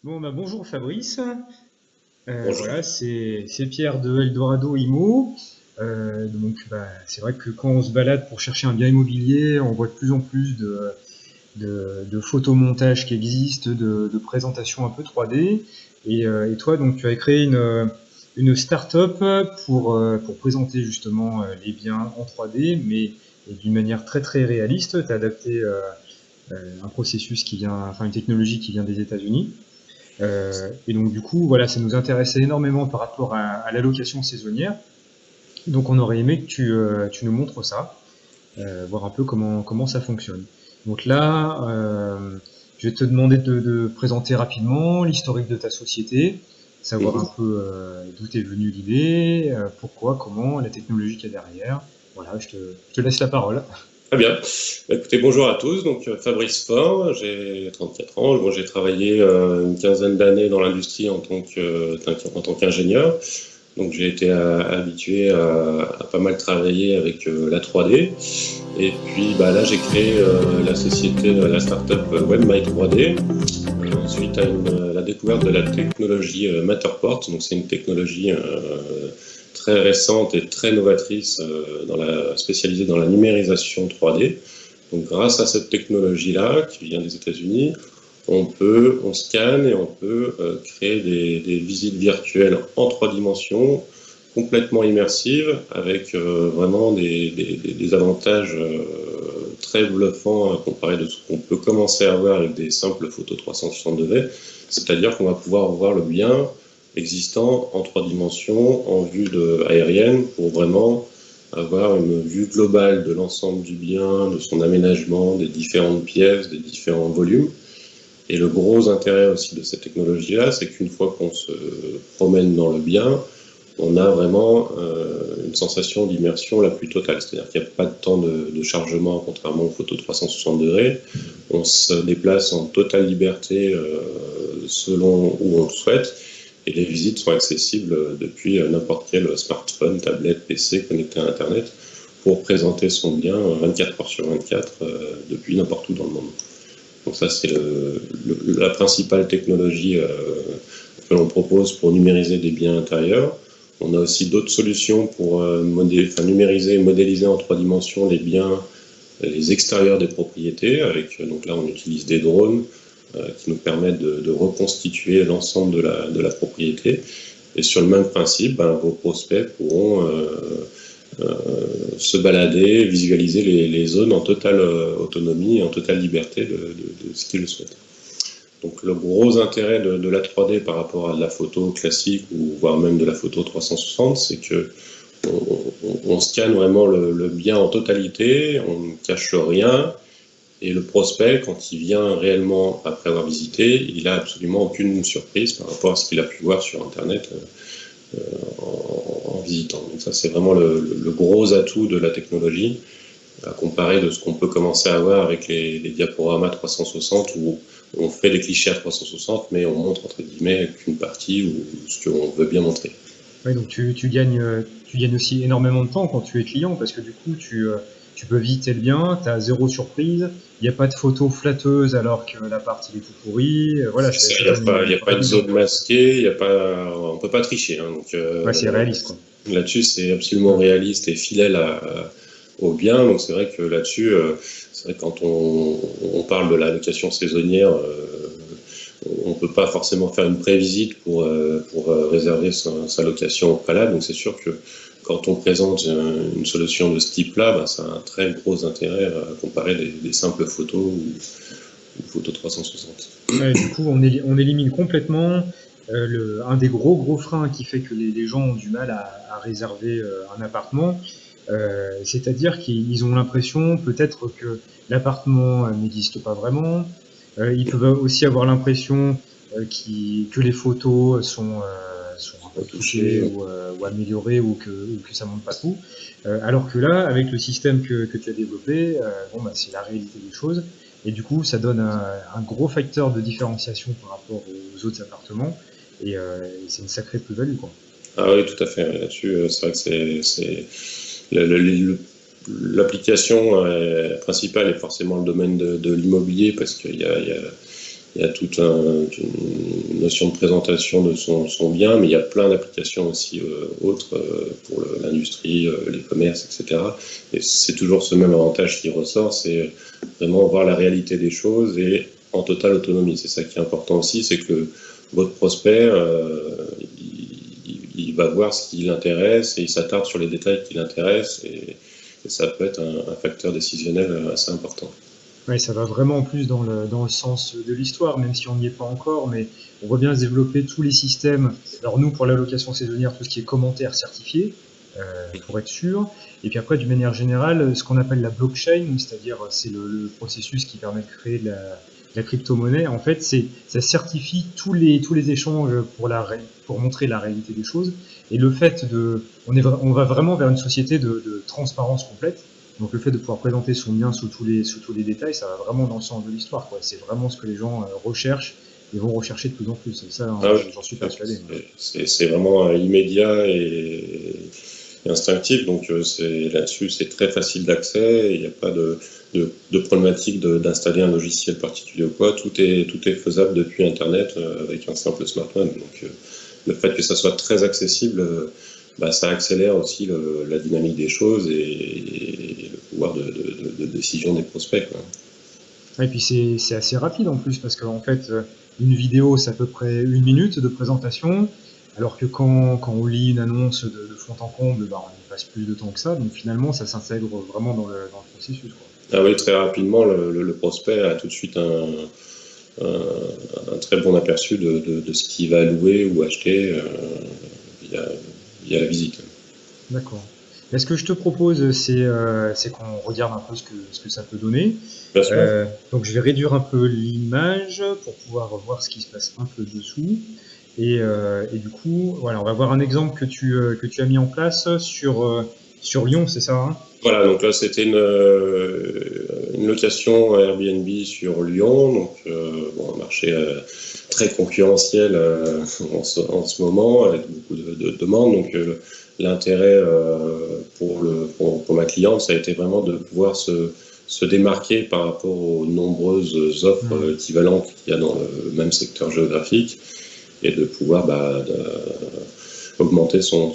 Bon, bah, bonjour Fabrice. Bonjour. Voilà, c'est Pierre de Eldorado Imo. C'est vrai que quand on se balade pour chercher un bien immobilier, on voit de plus en plus de photomontages qui existent, de présentations un peu 3D. Et toi, donc, tu as créé une start-up pour présenter justement les biens en 3D, mais d'une manière très très réaliste. Tu as adapté un processus qui vient, enfin une technologie qui vient des États-Unis. Et donc du coup, voilà, ça nous intéressait énormément par rapport à l'allocation saisonnière. Donc on aurait aimé que tu nous montres ça, voir un peu comment ça fonctionne. Donc là, je vais te demander de présenter rapidement l'historique de ta société, savoir un Mhm. peu d'où est venue l'idée, pourquoi, comment, la technologie qu'il y a derrière. Voilà, je te laisse la parole. Très bien. Écoutez, bonjour à tous. Donc, Fabrice Faure, j'ai 34 ans. Bon, j'ai travaillé une quinzaine d'années dans l'industrie en tant qu'ingénieur. Donc, j'ai été habitué à pas mal travailler avec la 3D. Et puis, bah, là, j'ai créé la société, la startup WebMy 3D, suite à la découverte de la technologie Matterport. Donc, c'est une technologie très récente et très novatrice spécialisée dans la numérisation 3D. Donc, grâce à cette technologie-là, qui vient des États-Unis, on scanne et on peut créer des visites virtuelles en 3 dimensions, complètement immersives, avec vraiment des avantages très bluffants comparé de ce qu'on peut commencer à voir avec des simples photos 360 degrés. C'est-à-dire qu'on va pouvoir voir le bien existant en 3 dimensions, en aérienne, pour vraiment avoir une vue globale de l'ensemble du bien, de son aménagement, des différentes pièces, des différents volumes. Et le gros intérêt aussi de cette technologie-là, c'est qu'une fois qu'on se promène dans le bien, on a vraiment une sensation d'immersion la plus totale. C'est-à-dire qu'il n'y a pas de temps de chargement, contrairement aux photos 360 degrés. On se déplace en totale liberté selon où on le souhaite. Et les visites sont accessibles depuis n'importe quel smartphone, tablette, PC connecté à Internet pour présenter son bien 24 heures sur 24 depuis n'importe où dans le monde. Donc ça, c'est la principale technologie que l'on propose pour numériser des biens intérieurs. On a aussi d'autres solutions pour numériser et modéliser en 3 dimensions les biens, les extérieurs des propriétés. Donc là, on utilise des drones qui nous permettent de reconstituer l'ensemble de la propriété. Et sur le même principe, vos prospects pourront se balader, visualiser les zones en totale autonomie et en totale liberté de ce qu'ils souhaitent. Donc le gros intérêt de la 3D par rapport à de la photo classique ou voire même de la photo 360, c'est que on scanne vraiment le bien en totalité, on ne cache rien, et le prospect, quand il vient réellement après avoir visité, il n'a absolument aucune surprise par rapport à ce qu'il a pu voir sur Internet en visitant. Donc ça, c'est vraiment le gros atout de la technologie, à comparer de ce qu'on peut commencer à voir avec les diaporamas 360 où on fait des clichés à 360, mais on montre entre guillemets qu'une partie ou ce qu'on veut bien montrer. Ouais, donc tu gagnes aussi énormément de temps quand tu es client parce que du coup, tu peux visiter le bien, tu as zéro surprise, il n'y a pas de photos flatteuses alors que l'appart il est tout pourri. Voilà, Il ça n'y a, donne pas, y a une pas vraie de vision, zone quoi. masquée, on ne peut pas tricher. Hein, donc Ouais, c'est réaliste, quoi. là-dessus, c'est absolument Mm. réaliste et fidèle au bien. Donc c'est vrai que là-dessus, c'est vrai que quand on parle de la location saisonnière, on ne peut pas forcément faire une prévisite pour réserver sa location au préalable. Donc c'est sûr que quand on présente une solution de ce type-là, ça a un très gros intérêt à comparer des simples photos ou photos 360. Ouais, du coup, on élimine complètement un des gros freins qui fait que les gens ont du mal à réserver un appartement. C'est-à-dire qu'ils ont l'impression peut-être que l'appartement n'existe pas vraiment. Ils peuvent aussi avoir l'impression que les photos sont un peu truquées Retoucher. ou améliorées ou que ça monte pas tout. Alors que là, avec le système que tu as développé, bon, bah, c'est la réalité des choses. Et du coup, ça donne un gros facteur de différenciation par rapport aux autres appartements. Et c'est une sacrée plus-value, quoi. Ah oui, tout à fait. Là-dessus, c'est vrai que c'est l'application principale est forcément le domaine de l'immobilier parce qu'il y a il y a toute une notion de présentation de son bien, mais il y a plein d'applications aussi autres pour l'industrie, les commerces, etc. Et c'est toujours ce même avantage qui ressort, c'est vraiment voir la réalité des choses et en totale autonomie. C'est ça qui est important aussi, c'est que votre prospect, il va voir ce qui l'intéresse et il s'attarde sur les détails qui l'intéressent et ça peut être un facteur décisionnel assez important. Ouais, ça va vraiment en plus dans le sens de l'histoire, même si on n'y est pas encore, mais on voit bien se développer tous les systèmes. Alors nous, pour l'allocation saisonnière, tout ce qui est commentaires certifiés, pour être sûr. Et puis après, d'une manière générale, ce qu'on appelle la blockchain, c'est-à-dire c'est le processus qui permet de créer de la crypto-monnaie, en fait, ça certifie tous les échanges pour montrer la réalité des choses. Et le fait on va vraiment vers une société de transparence complète. Donc le fait de pouvoir présenter son bien sous tous les détails, ça va vraiment dans le sens de l'histoire, quoi. C'est vraiment ce que les gens recherchent et vont rechercher de plus en plus. C'est ça, hein, j'en suis persuadé. C'est vraiment immédiat et instinctif, donc là-dessus c'est très facile d'accès, il n'y a pas de problématique d'installer un logiciel particulier ou quoi, tout est faisable depuis Internet avec un simple smartphone. Donc le fait que ça soit très accessible, ça accélère aussi la dynamique des choses et le pouvoir de décision des prospects, quoi. Et puis c'est assez rapide en plus, parce qu'en fait, une vidéo, c'est à peu près 1 minute de présentation, alors que quand on lit une annonce de fond en comble, on y passe plus de temps que ça, donc finalement, ça s'intègre vraiment dans le processus, quoi. Ah oui, très rapidement, le prospect a tout de suite un très bon aperçu de ce qu'il va louer ou acheter via la visite. D'accord. Ce que je te propose, c'est qu'on regarde un peu ce que ça peut donner. Bien sûr. Donc je vais réduire un peu l'image pour pouvoir voir ce qui se passe un peu dessous. Et du coup, voilà, on va voir un exemple que tu as mis en place sur Lyon, c'est ça, hein? Voilà, donc là c'était une location Airbnb sur Lyon, donc un marché très concurrentiel en ce moment, avec beaucoup de demandes. Donc l'intérêt pour ma cliente, ça a été vraiment de pouvoir se démarquer par rapport aux nombreuses offres équivalentes qu'il y a dans le même secteur géographique et de pouvoir augmenter son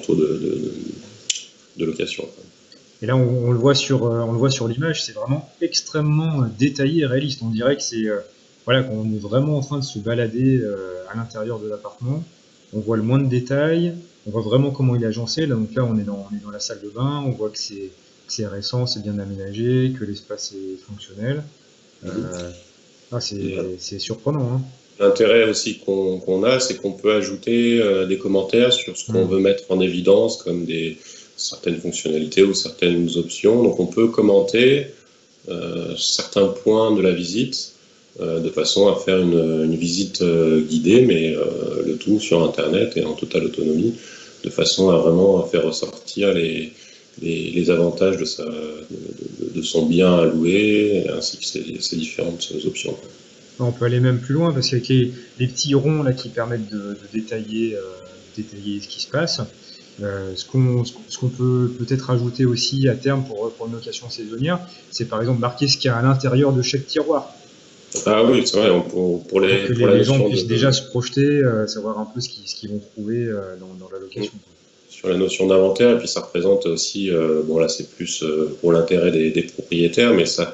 taux de location. Et là, on le voit sur l'image, c'est vraiment extrêmement détaillé et réaliste. On dirait que qu'on est vraiment en train de se balader à l'intérieur de l'appartement. On voit le moins de détails, on voit vraiment comment il est agencé. Donc là, on est dans la salle de bain, on voit que c'est récent, c'est bien aménagé, que l'espace est fonctionnel. C'est surprenant, hein. L'intérêt aussi qu'on a, c'est qu'on peut ajouter des commentaires sur ce qu'on veut mettre en évidence, comme certaines fonctionnalités ou certaines options. Donc on peut commenter certains points de la visite de façon à faire une visite guidée, mais le tout sur Internet et en totale autonomie, de façon à vraiment faire ressortir les avantages de son bien à louer, ainsi que ses différentes options. On peut aller même plus loin, parce qu'avec les petits ronds là qui permettent de détailler ce qui se passe. Ce qu'on peut peut-être ajouter aussi à terme pour une location saisonnière, c'est par exemple marquer ce qu'il y a à l'intérieur de chaque tiroir. Ah oui, c'est vrai, pour que les gens puissent déjà se projeter, savoir un peu ce qu'ils vont trouver dans la location. Sur la notion d'inventaire, et puis ça représente aussi, là c'est plus pour l'intérêt des propriétaires, mais ça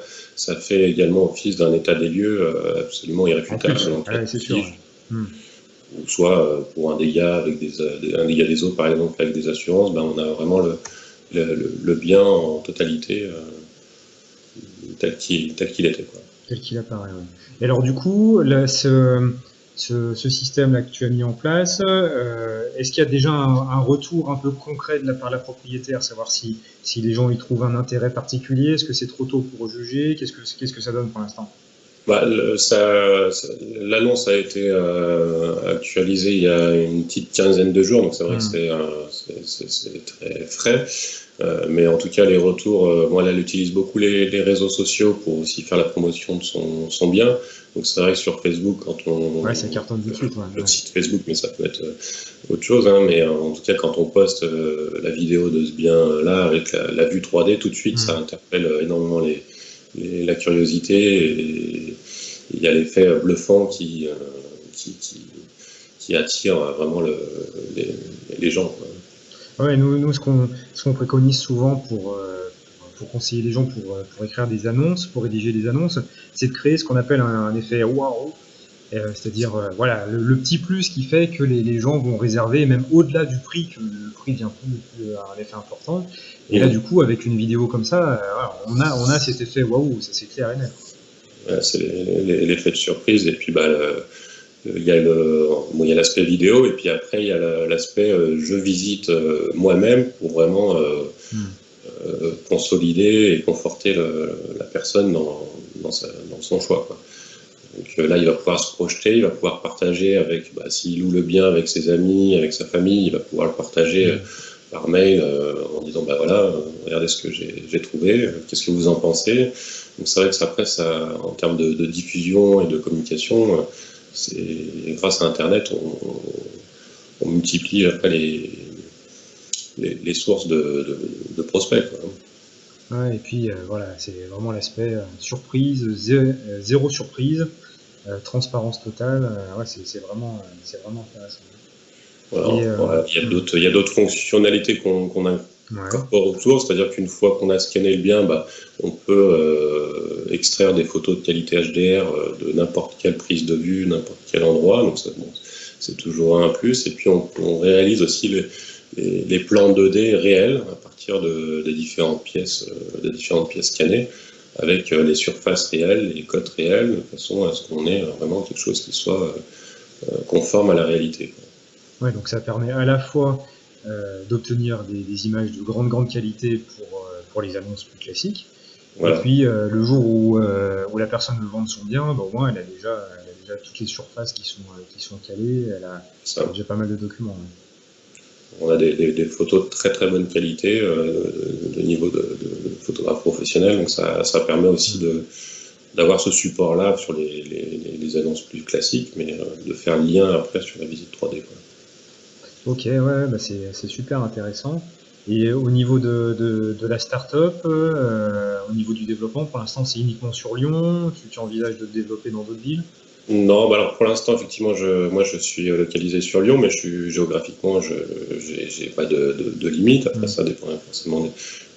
fait également office d'un état des lieux absolument irréfutable. C'est sûr. Ou soit pour un dégât un dégât des eaux par exemple avec des assurances, on a vraiment le bien en totalité tel qu'il était, quoi. Tel qu'il apparaît, oui. Et alors du coup, là, ce système là que tu as mis en place, est-ce qu'il y a déjà un retour un peu concret par la propriétaire, savoir si les gens y trouvent un intérêt particulier? Est-ce que c'est trop tôt pour juger? Qu'est-ce que ça donne pour l'instant? L'annonce a été actualisée il y a une petite quinzaine de jours, donc c'est vrai que c'est très frais. Mais en tout cas, les retours, elle utilise beaucoup les réseaux sociaux pour aussi faire la promotion de son bien. Donc c'est vrai que sur Facebook, quand ça cartonne tout de suite. Le site Facebook, mais ça peut être autre chose, hein, mais en tout cas, quand on poste la vidéo de ce bien-là avec la vue 3D, tout de suite, ça interpelle énormément la curiosité il y a l'effet bluffant qui attire vraiment les gens, quoi. Ouais, nous ce qu'on préconise souvent pour conseiller les gens pour écrire des annonces, pour rédiger des annonces, c'est de créer ce qu'on appelle un effet waouh. C'est-à-dire voilà le petit plus qui fait que les gens vont réserver, même au-delà du prix, que le prix devient plus un effet important. Et là, du coup, avec une vidéo comme ça, voilà, on a cet effet waouh, ça c'est clair et net. Ouais, c'est l'effet de surprise, et puis il y a l'aspect vidéo, et puis après il y a l'aspect je visite moi-même pour vraiment consolider et conforter la personne dans son choix, quoi. Donc là, il va pouvoir se projeter, il va pouvoir partager s'il loue le bien avec ses amis, avec sa famille, il va pouvoir le partager par mail en disant voilà, regardez ce que j'ai trouvé, qu'est-ce que vous en pensez. Donc c'est vrai que après, en termes de diffusion et de communication, grâce à Internet, on multiplie après les sources de prospects, quoi. Ouais, et puis voilà, c'est vraiment l'aspect surprise, zéro surprise, transparence totale. Ouais, c'est vraiment intéressant. Voilà, il y a d'autres fonctionnalités qu'on incorpore autour, c'est-à-dire qu'une fois qu'on a scanné le bien, on peut extraire des photos de qualité HDR de n'importe quelle prise de vue, n'importe quel endroit, donc c'est toujours un plus. Et puis on réalise aussi les plans 2D réels à partir des différentes pièces scannées, avec les surfaces réelles, les cotes réelles, de façon à ce qu'on ait vraiment quelque chose qui soit conforme à la réalité, quoi. Ouais, donc ça permet à la fois d'obtenir des images de grande qualité pour les annonces plus classiques. Voilà. Et puis le jour où la personne veut vendre son bien, au moins elle a déjà toutes les surfaces qui sont calées, elle a déjà pas mal de documents. Ouais. On a des photos de très bonne qualité, de niveau de photographe professionnel, donc ça permet aussi d'avoir ce support-là sur les annonces plus classiques, mais de faire le lien après sur la visite 3D, quoi. Ok, ouais, c'est super intéressant. Et au niveau de la start-up, au niveau du développement, pour l'instant, c'est uniquement sur Lyon. Tu envisages de te développer dans d'autres villes? Non, alors pour l'instant, effectivement, moi je suis localisé sur Lyon, mais géographiquement, j'ai pas de limite. Après, ça dépend forcément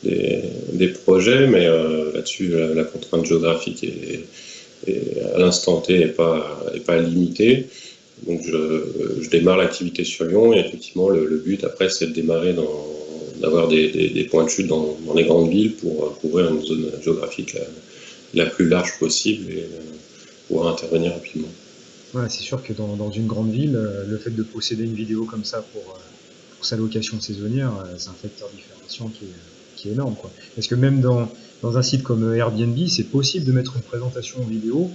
des projets, mais là-dessus, la contrainte géographique à l'instant T n'est pas limitée. Donc je démarre l'activité sur Lyon, et effectivement le but après c'est de démarrer d'avoir des points de chute dans les grandes villes pour couvrir une zone géographique la plus large possible et pouvoir intervenir rapidement. Ouais, c'est sûr que dans une grande ville, le fait de posséder une vidéo comme ça pour sa location saisonnière, c'est un facteur différenciant qui est énorme, quoi. Parce que même dans un site comme Airbnb, c'est possible de mettre une présentation vidéo.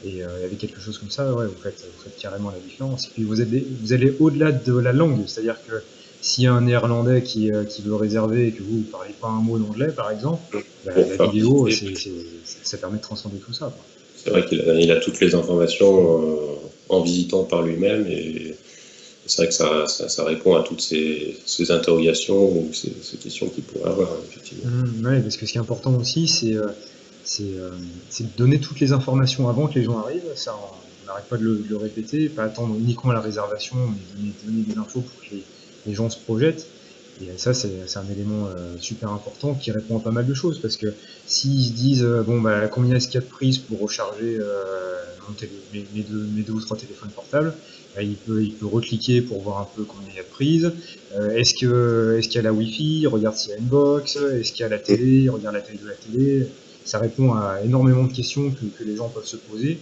Et avec quelque chose comme ça, ouais, vous faites carrément la différence. Et puis vous allez au-delà de la langue, c'est-à-dire que s'il y a un Néerlandais qui veut réserver et que vous ne parlez pas un mot d'anglais, par exemple, la vidéo, ça permet de transcender tout ça, quoi. C'est vrai qu'il a toutes les informations en visitant par lui-même, et c'est vrai que ça répond à toutes ces interrogations ou ces questions qu'il pourrait avoir, effectivement. Ouais, parce que ce qui est important aussi, c'est de donner toutes les informations avant que les gens arrivent. Ça, on n'arrête pas de le répéter, pas attendre uniquement la réservation, mais donner des infos pour que les gens se projettent. Et ça, c'est un élément super important qui répond à pas mal de choses, parce que s'ils se disent combien est-ce qu'il y a de prises pour recharger mes deux ou trois téléphones portables, il peut recliquer pour voir un peu combien il y a de prises. Est-ce qu'il y a la Wi-Fi? Il regarde s'il y a une box. Est-ce qu'il y a la télé? Il regarde la taille de la télé. Ça répond à énormément de questions que les gens peuvent se poser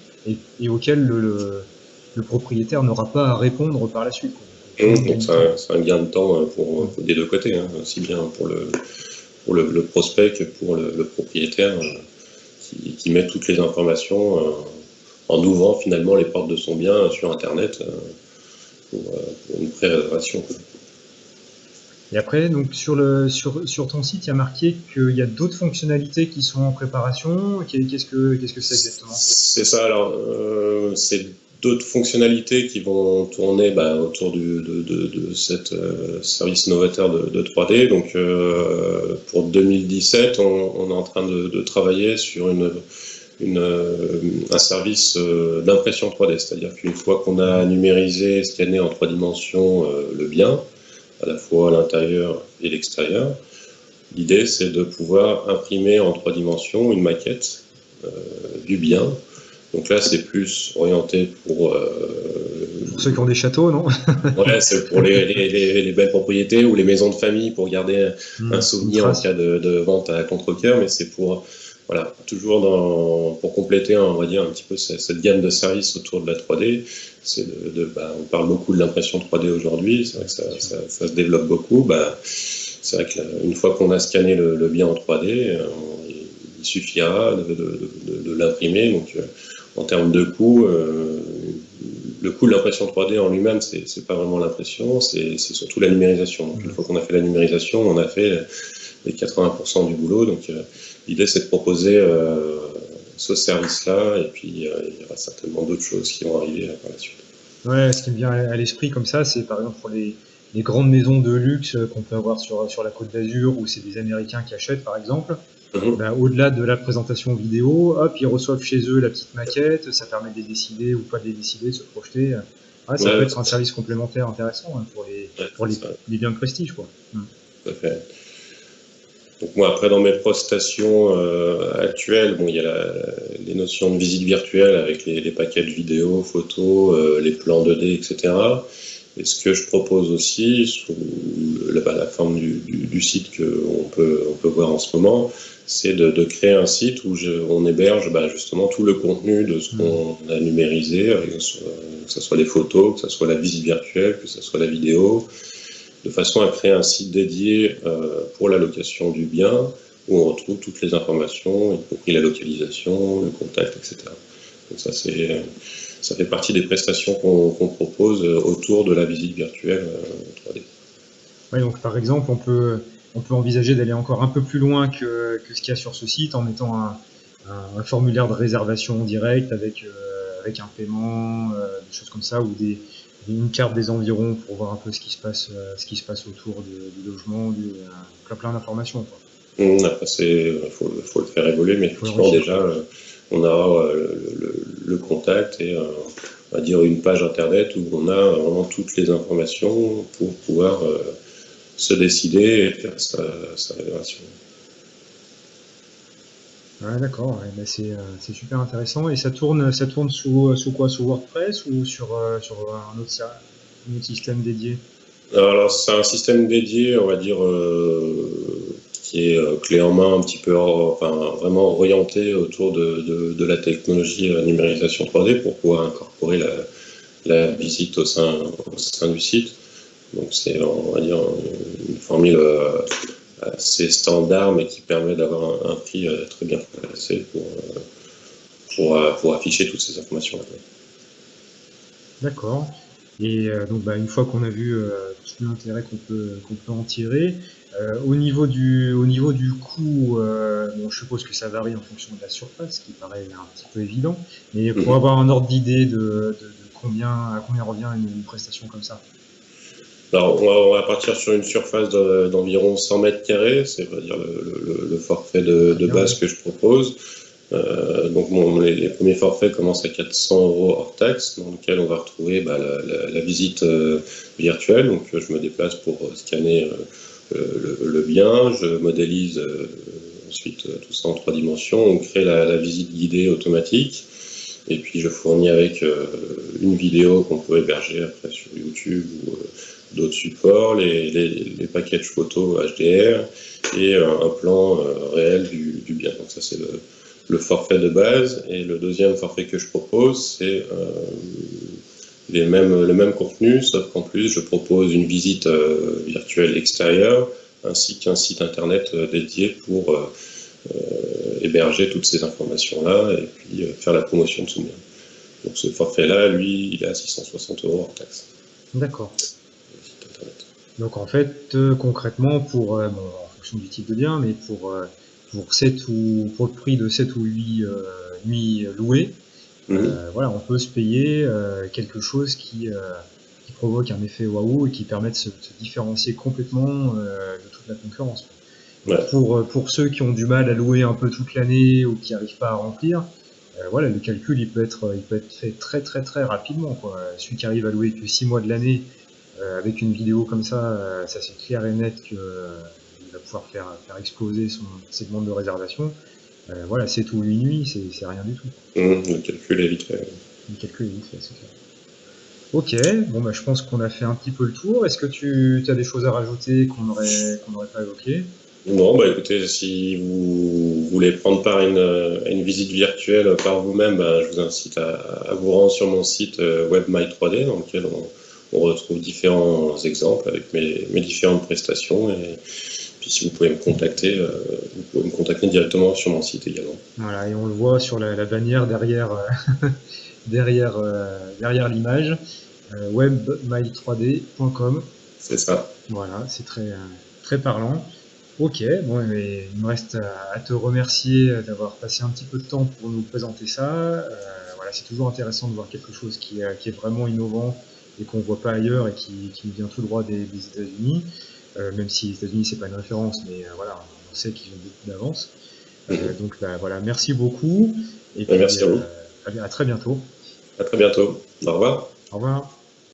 et auxquelles le propriétaire n'aura pas à répondre par la suite, quoi. Donc c'est un gain de temps pour des deux côtés, hein, aussi bien pour le prospect que pour le propriétaire qui met toutes les informations en ouvrant finalement les portes de son bien sur Internet pour une pré-réservation. Et après, donc sur ton site, il y a marqué qu'il y a d'autres fonctionnalités qui sont en préparation. Qu'est-ce que c'est exactement? C'est ça, alors c'est d'autres fonctionnalités qui vont tourner autour de cette service novateur de 3D. Donc pour 2017, on est en train de travailler sur un service d'impression 3D, c'est-à-dire qu'une fois qu'on a numérisé, scanné en 3 dimensions le bien, à la fois l'intérieur et l'extérieur, l'idée c'est de pouvoir imprimer en 3 dimensions une maquette du bien. Donc là c'est plus orienté pour ceux qui ont des châteaux, non? Ouais, c'est pour les belles propriétés ou les maisons de famille pour garder un souvenir en cas de vente à contre-cœur, mais c'est pour voilà, toujours pour compléter, on va dire, un petit peu cette gamme de services autour de la 3D. On parle beaucoup de l'impression 3D aujourd'hui, c'est vrai que ça se développe beaucoup. C'est vrai qu'une fois qu'on a scanné le bien en 3D, il suffira de l'imprimer. Donc, en termes de coût, le coût de l'impression 3D en lui-même, c'est pas vraiment l'impression, c'est surtout la numérisation. Donc, une fois qu'on a fait la numérisation, on a fait les 80% du boulot. Donc, l'idée, c'est de proposer ce service-là, et puis il y aura certainement d'autres choses qui vont arriver par la suite. Ouais, ce qui me vient à l'esprit comme ça, c'est par exemple pour les grandes maisons de luxe qu'on peut avoir sur la Côte d'Azur, où c'est des Américains qui achètent, par exemple. Au-delà de la présentation vidéo, hop, ils reçoivent chez eux la petite maquette, ça permet de les décider ou pas de les décider, de se projeter. Ça peut être un service complémentaire intéressant pour les biens de prestige, quoi. Tout à fait. Donc moi, après, dans mes prestations actuelles, il y a les notions de visite virtuelle avec les packages vidéo, photos, les plans 2D, etc. Et ce que je propose aussi, sous la forme du site qu'on peut voir en ce moment, c'est de créer un site où on héberge justement tout le contenu de ce qu'on a numérisé, que ce soit les photos, que ce soit la visite virtuelle, que ce soit la vidéo, de façon à créer un site dédié pour la location du bien, où on retrouve toutes les informations, y compris la localisation, le contact, etc. Donc ça fait partie des prestations qu'on propose autour de la visite virtuelle 3D. Oui, donc par exemple, on peut envisager d'aller encore un peu plus loin que ce qu'il y a sur ce site en mettant un formulaire de réservation direct avec un paiement, des choses comme ça, ou une carte des environs pour voir un peu ce qui se passe autour du logement, plein d'informations, quoi. Après, faut le faire évoluer, mais effectivement, déjà, on aura le contact et on va dire une page internet où on a vraiment toutes les informations pour pouvoir se décider et faire sa réservation. Ouais, d'accord, ouais, c'est super intéressant. Et ça tourne sous quoi? Sous WordPress ou sur un autre système dédié? Alors, c'est un système dédié, on va dire, qui est clé en main, un petit peu, vraiment orienté autour de la technologie numérisation 3D pour pouvoir incorporer la visite au sein du site. Donc, c'est, on va dire, une formule assez standard, mais qui permet d'avoir un prix très bien placé pour afficher toutes ces informations-là. D'accord. Et donc une fois qu'on a vu tout l'intérêt qu'on peut en tirer, au niveau du coût, je suppose que ça varie en fonction de la surface, ce qui paraît un petit peu évident, mais pour avoir un ordre d'idée de à combien revient une prestation comme ça? Alors, on va partir sur une surface d'environ 100 mètres carrés, c'est-à-dire le forfait de base que je propose. Donc les premiers forfaits commencent à 400 € hors taxe, dans lequel on va retrouver la visite virtuelle. Donc je me déplace pour scanner le bien, je modélise ensuite tout ça en 3 dimensions, on crée la visite guidée automatique, et puis je fournis avec une vidéo qu'on peut héberger après sur YouTube ou d'autres supports, les packages photos HDR et un plan réel du bien. Donc ça c'est le forfait de base. Et le deuxième forfait que je propose, c'est le même contenu, sauf qu'en plus je propose une visite virtuelle extérieure ainsi qu'un site internet dédié pour héberger toutes ces informations-là et puis faire la promotion de son bien. Donc ce forfait-là, lui, il est à 660 € hors taxe. D'accord. Donc en fait, concrètement, en fonction du type de bien, mais pour le prix de 7 ou 8 nuits louées, voilà, on peut se payer quelque chose qui provoque un effet waouh et qui permet de se différencier complètement de toute la concurrence. Ouais. Pour ceux qui ont du mal à louer un peu toute l'année ou qui n'arrivent pas à remplir, voilà, le calcul il peut être fait très très très rapidement, quoi. Celui qui arrive à louer que 6 mois de l'année avec une vidéo comme ça c'est clair et net que il va pouvoir faire exploser ses demandes de réservation. Voilà, c'est tout 8 nuits, c'est rien du tout. Le calcul est vite fait. Le calcul est vite fait, c'est clair. Ok, bon bah je pense qu'on a fait un petit peu le tour. Est-ce que tu as des choses à rajouter qu'on n'aurait pas évoquées? Non, bah écoutez, si vous voulez prendre part à une visite virtuelle par vous-même, bah, je vous incite à vous rendre sur mon site WebMy3D, dans lequel on retrouve différents exemples avec mes différentes prestations. Et puis si vous pouvez vous pouvez me contacter directement sur mon site également. Voilà, et on le voit sur la bannière derrière, derrière l'image, webmile3d.com. C'est ça. Voilà, c'est très parlant. Ok, bon, mais il me reste à te remercier d'avoir passé un petit peu de temps pour nous présenter ça. Voilà, c'est toujours intéressant de voir quelque chose qui est vraiment innovant et qu'on voit pas ailleurs et qui nous vient tout droit des États-Unis. Même si les États-Unis c'est pas une référence, mais voilà, on sait qu'ils ont beaucoup d'avance. Donc bah, voilà, merci beaucoup et puis Merci à vous. à très bientôt. À très bientôt. Au revoir. Au revoir.